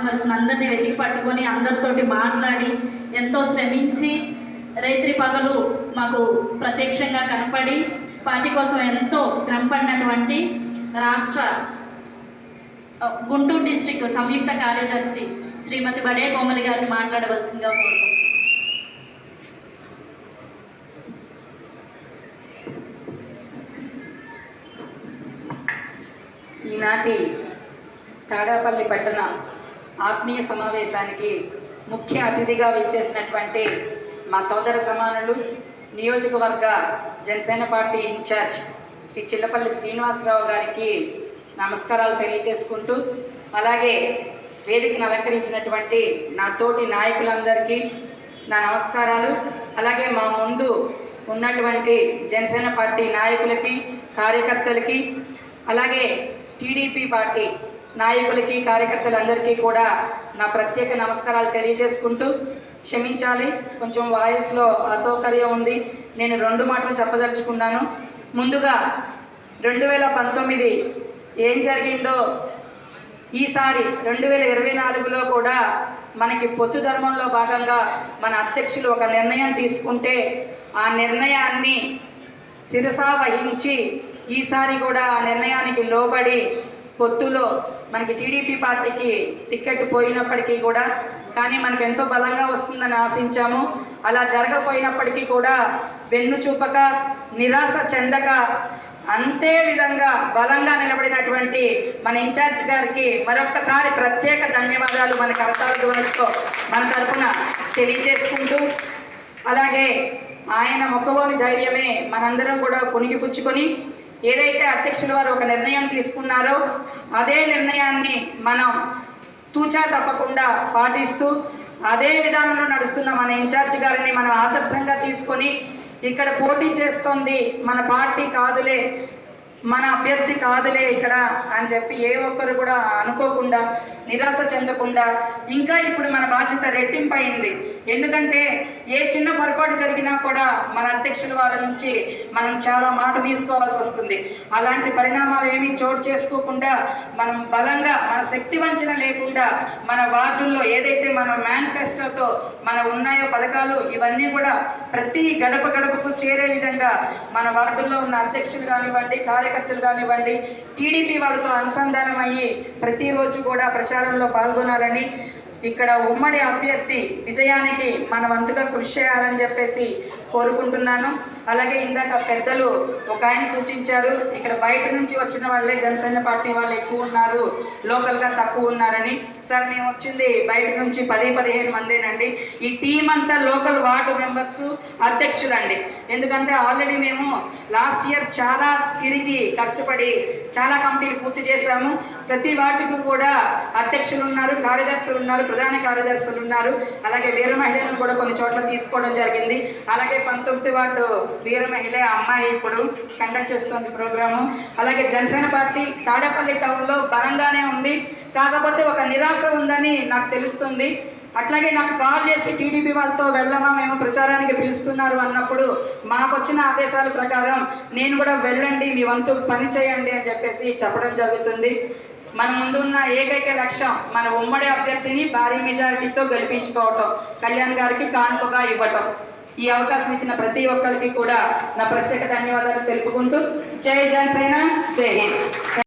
Members అందరినీ వెతికి పట్టుకొని అందరితోటి మాట్లాడి ఎంతో శ్రమించి రైత్రి పగలు మాకు ప్రత్యక్షంగా కనపడి పార్టీ కోసం ఎంతో శ్రమపడినటువంటి రాష్ట్ర గుంటూరు డిస్ట్రిక్ట్ సంయుక్త కార్యదర్శి శ్రీమతి బడే కోమలి గారిని మాట్లాడవలసిందిగా కోరుకుంటున్నాను. ఈనాటి తాడేపల్లి పట్టణ ఆత్మీయ సమావేశానికి ముఖ్య అతిథిగా విచ్చేసినటువంటి మా సోదర సమానులు నియోజకవర్గ జనసేన పార్టీ ఇన్ఛార్జ్ శ్రీ చిల్లపల్లి శ్రీనివాసరావు గారికి నమస్కారాలు తెలియజేసుకుంటూ, అలాగే వేదికను అలంకరించినటువంటి నా తోటి నాయకులందరికీ నా నమస్కారాలు. అలాగే మా ముందు ఉన్నటువంటి జనసేన పార్టీ నాయకులకి, కార్యకర్తలకి, అలాగే టీడీపీ పార్టీ నాయకులకి, కార్యకర్తలందరికీ కూడా నా ప్రత్యేక నమస్కారాలు తెలియజేసుకుంటూ, క్షమించాలి కొంచెం వాయిస్లో అసౌకర్యం ఉంది, నేను 2 మాటలు చెప్పదలుచుకున్నాను. ముందుగా 2019 ఏం జరిగిందో ఈసారి 2024లో కూడా మనకి పొత్తు ధర్మంలో భాగంగా మన అధ్యక్షులు ఒక నిర్ణయం తీసుకుంటే ఆ నిర్ణయాన్ని శిరసా వహించి ఈసారి కూడా ఆ నిర్ణయానికి లోబడి పొత్తులో మనకి టీడీపీ పార్టీకి టికెట్ పోయినప్పటికీ కూడా కానీ మనకు ఎంతో బలంగా వస్తుందని ఆశించాము. అలా జరగపోయినప్పటికీ కూడా వెన్ను చూపక, నిరాశ చెందక, అంతే విధంగా బలంగా నిలబడినటువంటి మన ఇన్ఛార్జ్ గారికి మరొక్కసారి ప్రత్యేక ధన్యవాదాలు మన కరతాళ ధ్వనులతో మన తరఫున తెలియజేసుకుంటూ, అలాగే ఆయన మొక్కబోని ధైర్యమే మనందరం కూడా పుణిగిపుచ్చుకొని ఏదైతే అధ్యక్షుల వారు ఒక నిర్ణయం తీసుకున్నారో అదే నిర్ణయాన్ని మనం తూచా తప్పకుండా పాటిస్తూ అదే విధానంలో నడుస్తున్న మన ఇన్ఛార్జ్ గారిని మనం ఆదర్శంగా తీసుకొని ఇక్కడ పోటీ చేస్తోంది మన పార్టీ కాదులే, మన అభ్యర్థి కాదులే ఇక్కడ అని చెప్పి ఏ ఒక్కరు కూడా అనుకోకుండా, నిరాశ చెందకుండా, ఇంకా ఇప్పుడు మన బాధ్యత రెట్టింపు అయింది. ఎందుకంటే ఏ చిన్న పొరపాటు జరిగినా కూడా మన అధ్యక్షుల వారి నుంచి మనం చాలా మాట తీసుకోవాల్సి వస్తుంది. అలాంటి పరిణామాలు ఏమీ చోటు చేసుకోకుండా మనం బలంగా, మన శక్తి వంచన లేకుండా మన వార్డుల్లో ఏదైతే మన మేనిఫెస్టోతో మన ఉన్నాయో పథకాలు ఇవన్నీ కూడా ప్రతి గడప గడపకు చేరే విధంగా మన వార్డుల్లో ఉన్న అధ్యక్షులు కానివ్వండి, కార్యకర్తలు కానివ్వండి, టీడీపీ వాళ్ళతో అనుసంధానం అయ్యి ప్రతిరోజు కూడా ప్రచారంలో పాల్గొనాలని, ఇక్కడ ఉమ్మడి అభ్యర్థి విజయానికి మన వంతుగా కృషి చేయాలని చెప్పేసి కోరుకుంటున్నాను. అలాగే ఇందాక పెద్దలు ఒక ఆయన సూచించారు, ఇక్కడ బయట నుంచి వచ్చిన వాళ్ళే జనసేన పార్టీ వాళ్ళు ఎక్కువ ఉన్నారు, లోకల్గా తక్కువ ఉన్నారని. సార్ మేము వచ్చింది బయట నుంచి 10-15 మందేనండి. ఈ టీం అంతా లోకల్ వార్డు మెంబర్స్, అధ్యక్షులండి. ఎందుకంటే ఆల్రెడీ మేము లాస్ట్ ఇయర్ చాలా తిరిగి కష్టపడి చాలా కమిటీలు పూర్తి చేశాము. ప్రతి వార్డుకు కూడా అధ్యక్షులు ఉన్నారు, కార్యదర్శులు ఉన్నారు, ప్రధాన కార్యదర్శులు ఉన్నారు. అలాగే వీర మహిళలను కూడా కొన్ని చోట్ల తీసుకోవడం జరిగింది. అలాగే 19వ వార్డు వీర మహిళ అమ్మాయి ఇప్పుడు కండక్ట్ చేస్తుంది ప్రోగ్రాము. అలాగే జనసేన పార్టీ తాడేపల్లి టౌన్లో బలంగానే ఉంది, కాకపోతే ఒక నిరాశ ఉందని నాకు తెలుస్తుంది. అట్లాగే నాకు కాల్ చేసి టీడీపీ వాళ్ళతో వెళ్ళమా, మేము ప్రచారానికి పిలుస్తున్నారు అన్నప్పుడు మాకు వచ్చిన ఆదేశాల ప్రకారం నేను కూడా వెళ్ళండి, మీ వంతు పని చేయండి అని చెప్పేసి చెప్పడం జరుగుతుంది. మన ముందున్న ఏకైక లక్ష్యం మన ఉమ్మడి అభ్యర్థిని భారీ మెజారిటీతో గెలిపించుకోవటం, కళ్యాణ్ గారికి కానుకగా ఇవ్వటం. ఈ అవకాశం ఇచ్చిన ప్రతి ఒక్కరికి కూడా నా ప్రత్యేక ధన్యవాదాలు తెలుపుకుంటూ జై జనసేన, జై హింద్.